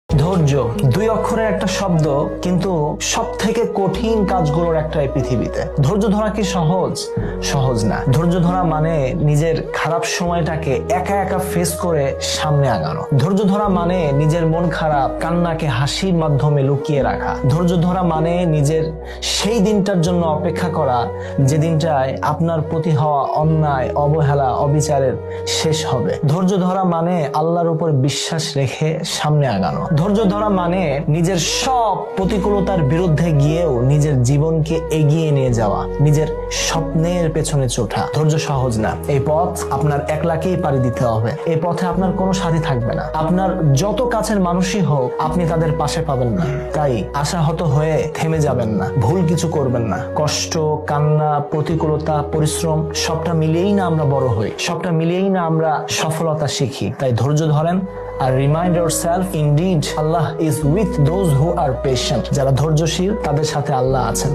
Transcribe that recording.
ধৈর্য দুই অক্ষরের একটা শব্দ, কিন্তু সব থেকে কঠিন কাজগুলোর একটা এই পৃথিবীতে। ধৈর্য ধরা কি সহজ? সহজ না। ধৈর্য ধরা মানে নিজের খারাপ সময়টাকে একা একা ফেস করে সামনে আগানো। ধৈর্য ধরা মানে নিজের মন খারাপ কান্নাকে হাসির মাধ্যমে লুকিয়ে রাখা। ধৈর্য ধরা মানে নিজের সেই দিনটার জন্য অপেক্ষা করা যে দিনটায় আপনার প্রতি হওয়া অন্যায়, অবহেলা, অবিচারের শেষ হবে। ধৈর্য ধরা মানে আল্লাহর উপর বিশ্বাস রেখে সামনে আগানো। ধৈর্য ধরা মানে নিজের সব প্রতিকূলতার বিরুদ্ধে গিয়েও নিজের জীবনকে এগিয়ে নিয়ে যাওয়া, নিজের স্বপ্নের পেছনে ছোটা। ধৈর্য সহজ না। এই পথ আপনার একলাকেই পাড়ি দিতে হবে। এই পথে আপনার কোনো সাথী থাকবে না। আপনার যত কাছের মানুষই হোক, আপনি তাদের পাশে পাবেন না। তাই আশাহত হয়ে থেমে যাবেন না, ভুল কিছু করবেন না। কষ্ট, কান্না, প্রতিকূলতা, পরিশ্রম সবটা মিলিয়েই না আমরা বড় হই, সবটা মিলিয়েই না আমরা সফলতা শিখি। তাই ধৈর্য ধরেন আর remind yourself indeed Allah is with those who are patient। যারা ধৈর্যশীল তাদের সাথে আল্লাহ আছেন।